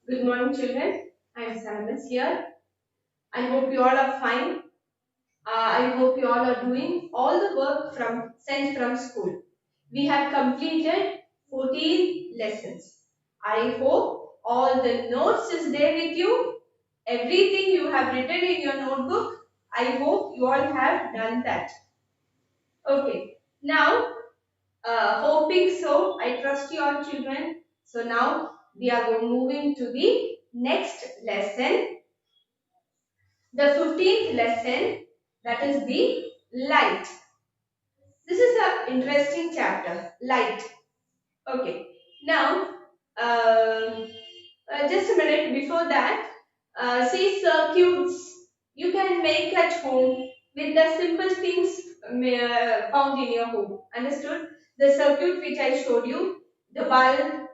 Good morning, children. I am Salmas here. I hope you all are fine. I hope you all are doing all the work sent from school. We have completed 14 lessons. I hope all the notes is there with you. Everything you have written in your notebook. I hope you all have done that. Okay. Now, hoping so, I trust you all, children. So now we are moving to the next lesson. The 15th lesson, that is the light. This is an interesting chapter, light. Okay. Now, um, just a minute before that, see circuits you can make at home with the simple things found in your home. Understood? The circuit which I showed you, the bulb,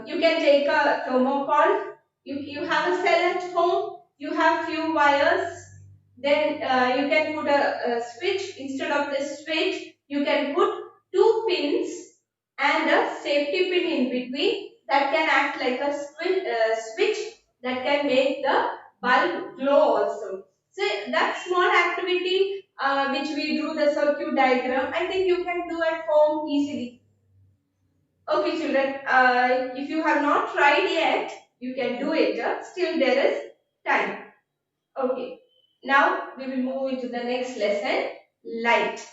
you can take a thermocol, you have a cell at home, you have few wires, then you can put a switch. Instead of this switch, you can put two pins and a safety pin in between that can act like a switch that can make the bulb glow also. So that small activity which we drew the circuit diagram, I think you can do at home easily. Okay, children, if you have not tried yet, you can do it. Still there is time. Okay, now we will move into the next lesson, light.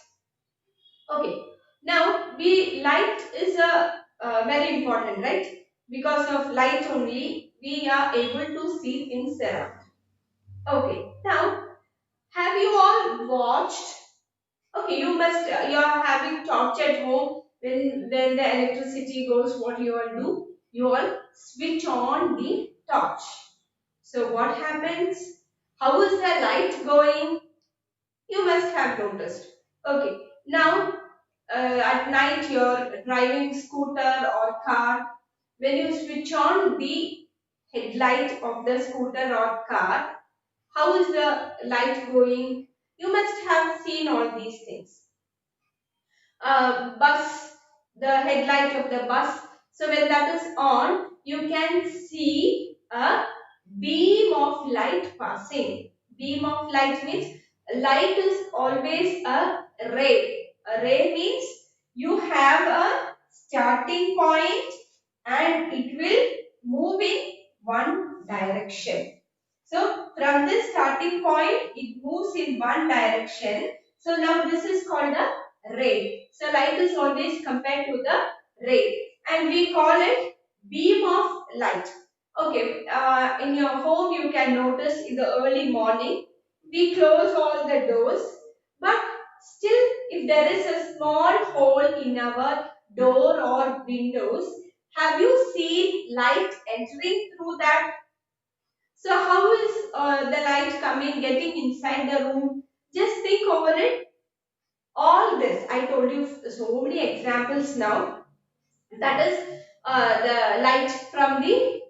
Okay, now we light is a very important, right? Because of light only we are able to see things around. Okay, now have you all watched? Okay, you are having torch at home. When the electricity goes, what you all do? You all switch on the torch. So what happens? How is the light going? You must have noticed. Okay, now at night you're driving scooter or car. When you switch on the headlight of the scooter or car, how is the light going? You must have seen all these things. Bus, the headlight of the bus. So when that is on, you can see a beam of light passing. Beam of light means light is always a ray. A ray means you have a starting point and it will move in one direction. So from this starting point, it moves in one direction. So now this is called a ray. So light is always compared to the ray and we call it beam of light. Okay, in your home you can notice in the early morning we close all the doors, but still if there is a small hole in our door or windows, have you seen light entering through that? So how is the light coming, getting inside the room? Just think over it. All this, I told you so many examples now. That is the light from the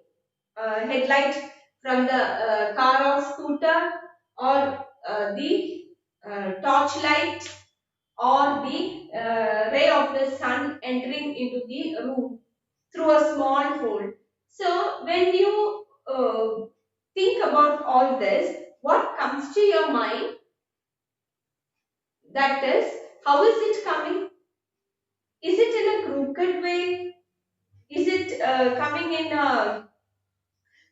headlight from the car or scooter, or the torch light, or the ray of the sun entering into the room through a small hole. So when you think about all this, what comes to your mind? That is, how is it coming? Is it in a crooked way? Is it coming in a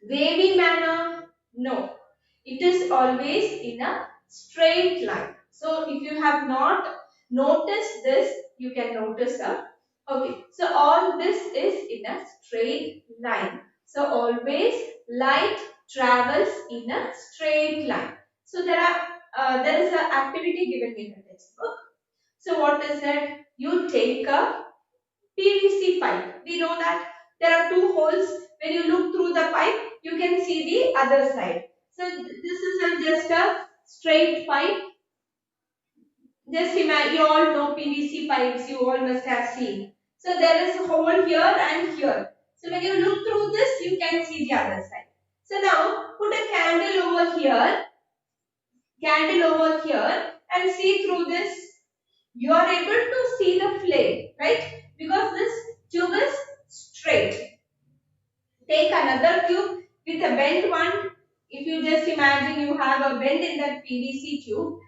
wavy manner? No. It is always in a straight line. So if you have not noticed this, you can notice a. Okay. So all this is in a straight line. So always light travels in a straight line. So there is an activity given in the textbook. So what is that? You take a PVC pipe. We know that there are two holes. When you look through the pipe, you can see the other side. So this is just a straight pipe. Just imagine, you all know PVC pipes. You all must have seen. So there is a hole here and here. So when you look through this, you can see the other side. So now put a candle over here, and see through this. You are able to see the flame, right? Because this tube is straight. take another tube with a bent one. If you just imagine you have a bend in that PVC tube,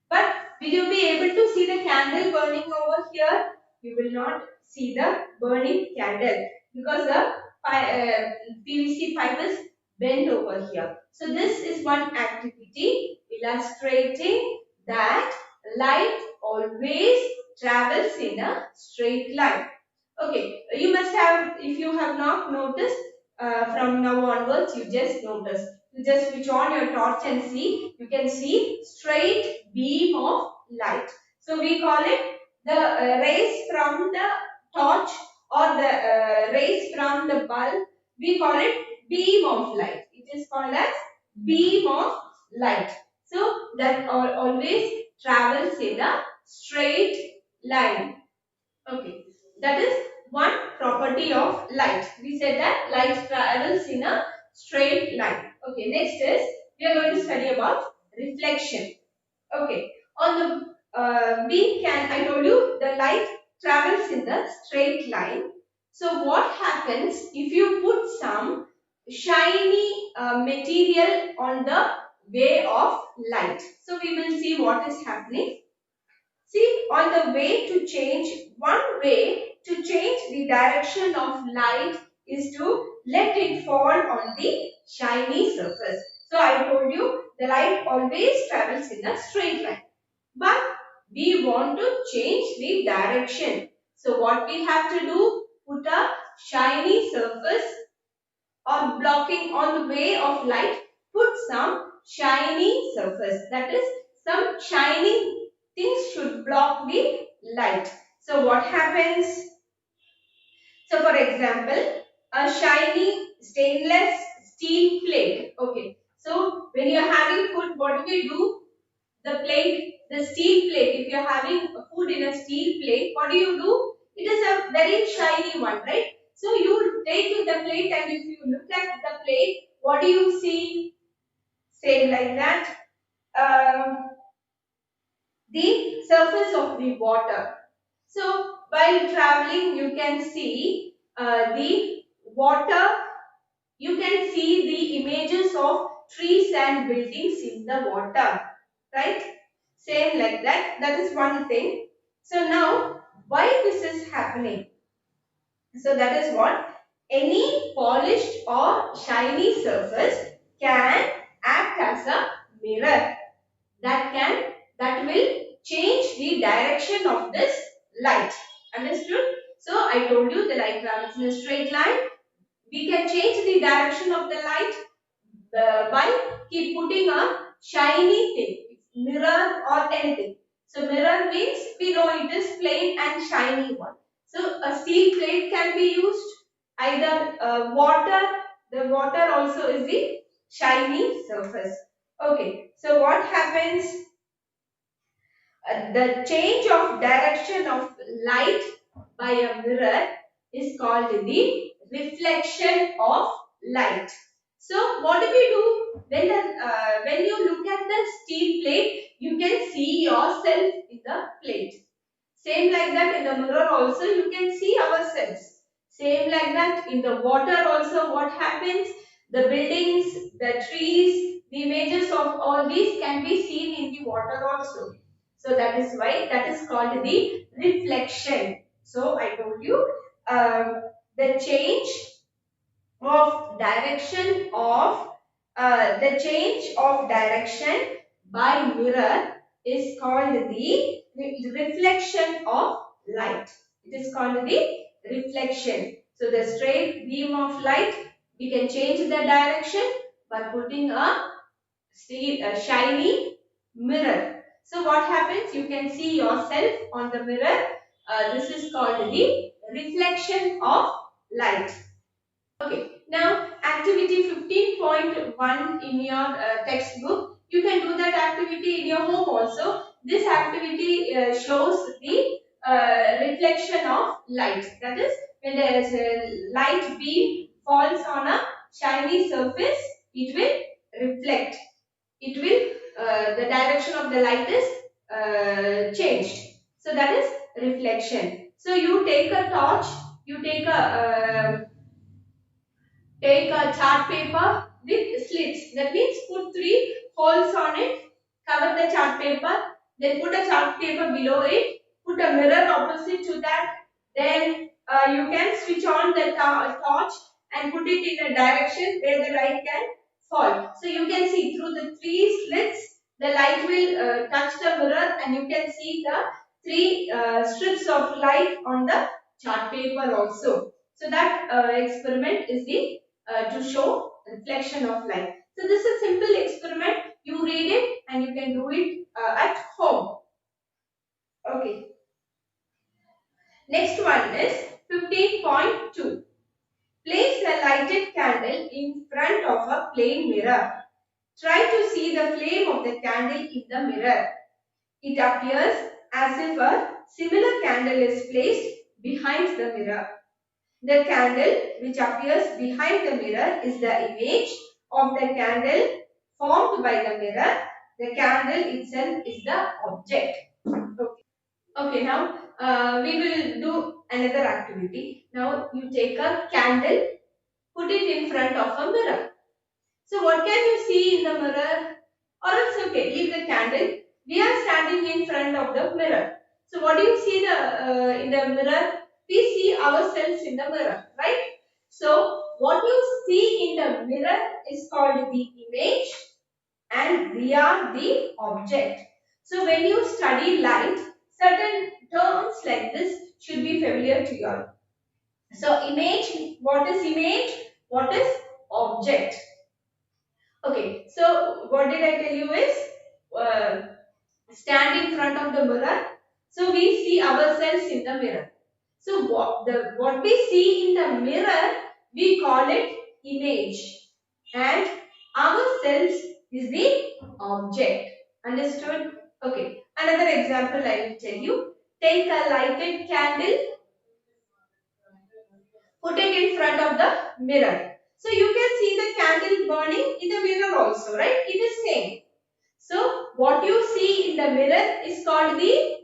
but will you be able to see the candle burning over here? You will not see the burning candle because the PVC pipe is bent over here. So this is one activity illustrating that light always travels in a straight line. Okay, you must have, if you have not noticed, from now onwards, you just notice. You just switch on your torch and see, you can see straight beam of light. So we call it the rays from the torch or the rays from the bulb. We call it beam of light. It is called as beam of light. So that always travels in a straight line. Okay, that is one property of light. We said that light travels in a straight line. Okay, next is we are going to study about reflection. Okay, on the I told you the light travels in the straight line. So what happens if you put some shiny material on the way of light? So we will see what is happening. See, on the way to change, one way to change the direction of light is to let it fall on the shiny surface. So I told you the light always travels in a straight line. But we want to change the direction. So what we have to do? Put a shiny surface or blocking on the way of light. Put some shiny surface. That is, some shining things should block the light. So what happens? So for example, a shiny stainless steel plate. Okay. So when you are having food, what do we do? The plate, the steel plate, if you are having food in a steel plate, what do? It is a very shiny one, right? So you take the plate and if you look at the plate, what do you see? Same like that. Um, the surface of the water. So while traveling, you can see the water. You can see the images of trees and buildings in the water, right? Same like that. That is one thing. So now, why this is happening? So that is what any polished or shiny surface can act as a mirror that will change the direction of this light. Understood? So I told you the light travels in a straight line. We can change the direction of the light by keep putting a shiny thing, mirror or anything. So mirror means we know it is plain and shiny one. So a steel plate can be used, either water. The water also is the shiny surface. Okay. So what happens? The change of direction of light by a mirror is called the reflection of light. So what do we do when you look at the steel plate? You can see yourself in the plate. Same like that in the mirror also you can see ourselves. Same like that in the water also what happens? The buildings, the trees, the images of all these can be seen in the water also. So that is why that is called the reflection. So I told you the change of direction of by mirror is called the reflection of light. It is called the reflection. So the straight beam of light, we can change the direction by putting a shiny mirror. So what happens? You can see yourself on the mirror. This is called the reflection of light. Okay, now activity 15.1 in your textbook. You can do that activity in your home also. This activity shows the reflection of light. That is, when there is a light beam falls on a shiny surface, it will reflect. It will, the direction of the light is changed. So that is reflection. So you take a torch, you Take a chart paper with slits. That means put 3 holes on it. Cover the chart paper. Then put a chart paper below it. Put a mirror opposite to that. Then you can switch on the torch and put it in a direction where the light can fall. So you can see through the 3 slits, the light will touch the mirror and you can see the 3 strips of light on the chart paper also. So that experiment is the to show reflection of light. So this is a simple experiment. You read it and you can do it at home. Okay. Next one is 15.2. Place a lighted candle in front of a plain mirror. Try to see the flame of the candle in the mirror. It appears as if a similar candle is placed behind the mirror. The candle which appears behind the mirror is the image of the candle formed by the mirror. The candle itself is the object. Okay, now we will do another activity. Now you take a candle, put it in front of a mirror. So what can you see in the mirror? Or else okay, leave the candle. We are standing in front of the mirror. So what do you see in the mirror? We see ourselves in the mirror, right? So what you see in the mirror is called the image and we are the object. So when you study light, certain terms like this should be familiar to you all. So image, what is image? What is object? Okay, so what did I tell you is uh, stand in front of the mirror. So we see ourselves in the mirror. So what we see in the mirror, we call it image, and ourselves is the object. Understood? Okay. Another example I will tell you. Take a lighted candle, put it in front of the mirror. So you can see the candle burning in the mirror also, right? It is same. So what you see in the mirror is called the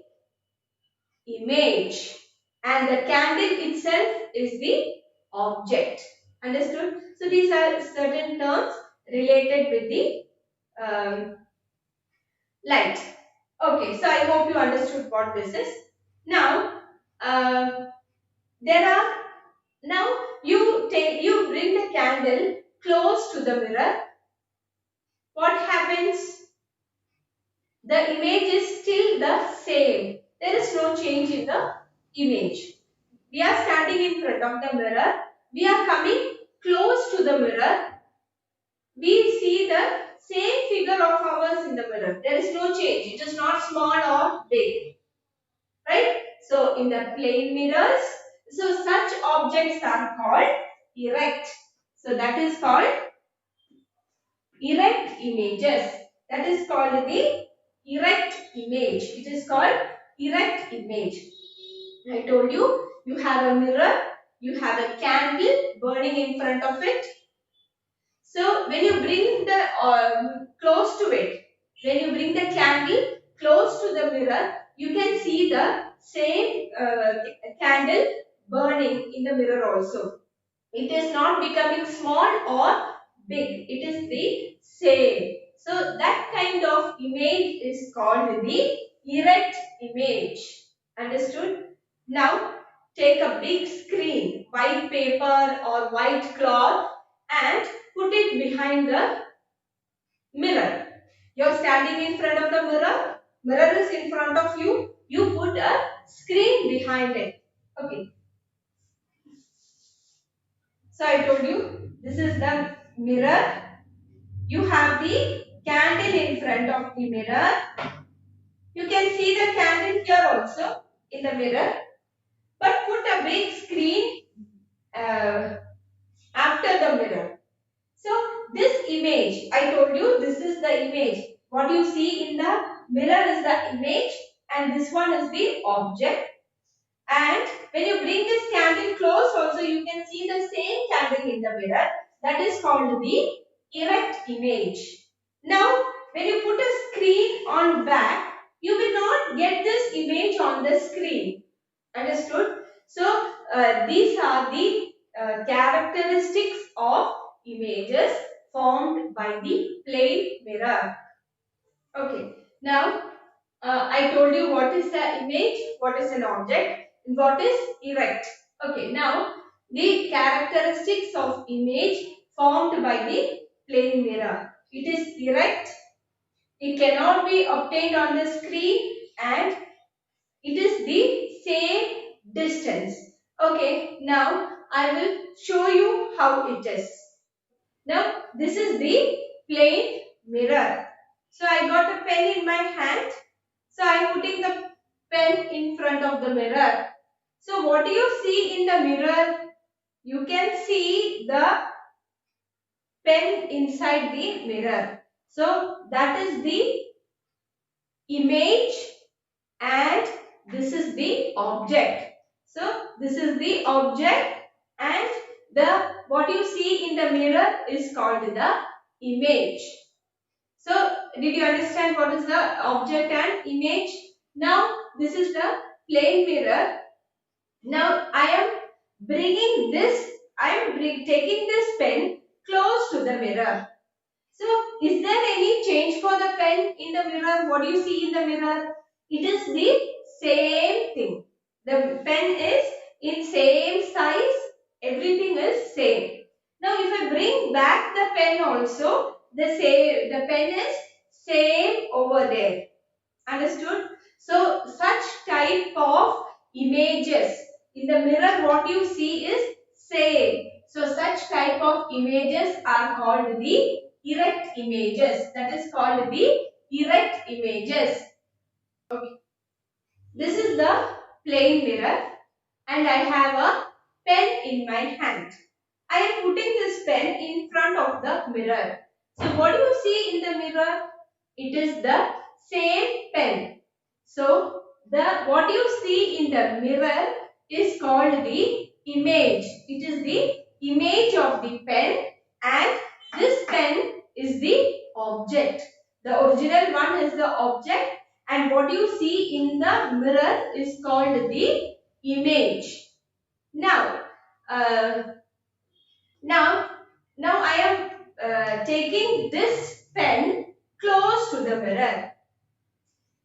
image and the candle itself is the object. Understood? So these are certain terms related with the light. Okay, so I hope you understood what this is. Now, there are now you bring the candle close to the mirror. What happens? The image is still the same. There is no change in the image. We are standing in front of the mirror. We are coming close to the mirror. We see the same figure of ours in the mirror. There is no change. It is not small or big. Right? So, in the plane mirrors, so such objects are called erect. So, that is called erect images. That is called the erect image. It is called erect image. I told you, you have a mirror, you have a candle burning in front of it. So when you bring the close to it, when you bring the candle close to the mirror, you can see the same candle burning in the mirror also. It is not becoming small or big. It is the same. So that kind of image is called the erect image. Understood? Now take a big screen, white paper or white cloth and put it behind the mirror. You are standing in front of the mirror. Mirror is in front of you. You put a screen behind it. Okay. So I told you this is the mirror. You have the candle in front of the mirror. You can see the candle here also in the mirror. But put a big screen after the mirror. So this image, I told you this is the image. What you see in the mirror is the image and this one is the object. And when you bring this candle close also you can see the same candle in the mirror. That is called the erect image. Now when you put a screen on back, you will not get this image on the screen. Understood? So these are the characteristics of images formed by the plane mirror. Okay, now I told you what is the image, what is an object, and what is erect. Okay, now the characteristics of image formed by the plane mirror. It is erect, it cannot be obtained on the screen, and it is the same distance. Okay, now I will show you how it is. Now this is the plane mirror. So I got a pen in my hand. So I am putting the pen in front of the mirror. So what do you see in the mirror? You can see the pen inside the mirror. So that is the image and this is the object. So this is the object and the what you see in the mirror is called the image. So did you understand what is the object and image? Now this is the plane mirror. Now I am bringing this, taking this pen close to the mirror. So is there any change for the pen in the mirror? What do you see in the mirror? It is the same thing. The pen is in same size. Everything is same. Now if I bring back the pen also, the pen is same over there. Understood? So such type of images in the mirror, what you see is same. So such type of images are called the erect images. That is called the erect images. Okay. This is the plane mirror and I have a pen in my hand. I am putting this pen in front of the mirror. So what do you see in the mirror? It is the same pen. So the what you see in the mirror is called the image. It is the image of the pen and this pen is the object. The original one is the object and what you see in the mirror is called the image. Now, uh, now, now I am taking this pen close to the mirror.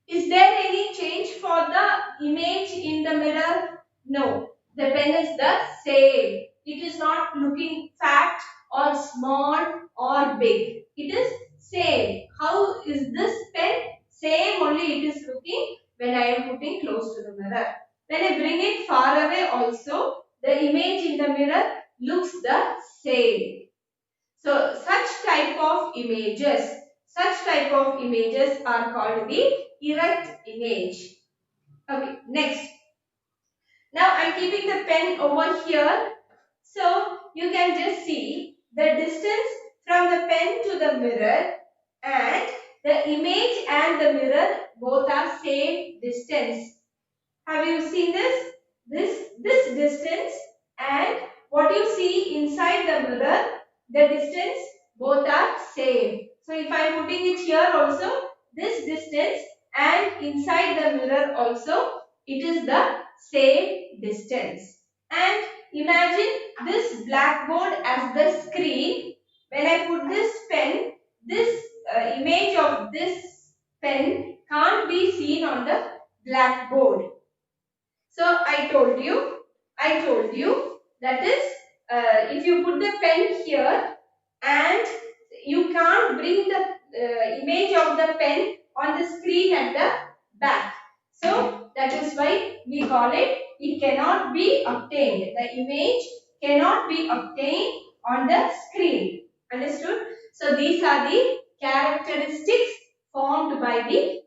Is there any change for the image in the mirror? No. The pen is the same. It is not looking fat or small or big. It is same. How is this pen? Same only it is looking when I am putting close to the mirror. When I bring it far away also, the image in the mirror looks the same. So such type of images are called the erect image. Okay, next. Now I am keeping the pen over here. So you can just see the distance from the pen to the mirror and the image and the mirror both are same distance. Have you seen this? This distance and what you see inside the mirror, the distance both are same. So if I am putting it here also, this distance and inside the mirror also, it is the same distance. And imagine this blackboard as the screen. When I put this pen, this image of this pen can't be seen on the blackboard. So I told you that is if you put the pen here and you can't bring the image of the pen on the screen at the back. So that is why we call it cannot be obtained. The image cannot be obtained on the screen. Understood? So these are the characteristics formed by the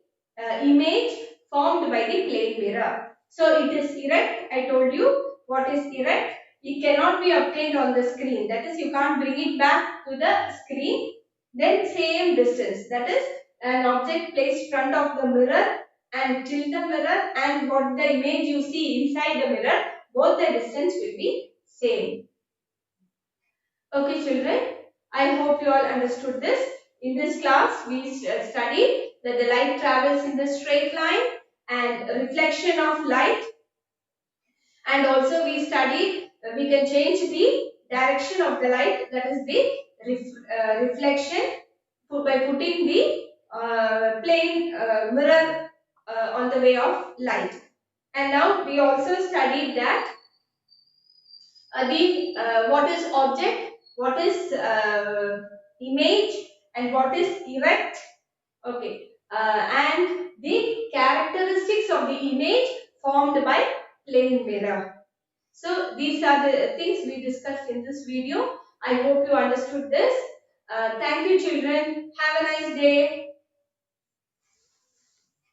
image formed by the plane mirror. So it is erect. I told you what is erect. It cannot be obtained on the screen. That is, you can't bring it back to the screen. Then same distance. That is, an object placed front of the mirror and tilt the mirror and what the image you see inside the mirror, both the distance will be same. Okay children, I hope you all understood this. In this class, we studied that the light travels in the straight line and reflection of light, and also we studied we can change the direction of the light, that is the reflection, by putting the plain mirror on the way of light. And now we also studied that the what is object, what is image, and what is erect. Okay, and the characteristics of the image formed by plane mirror. So these are the things we discussed in this video. I hope you understood this. Thank you, children. Have a nice day.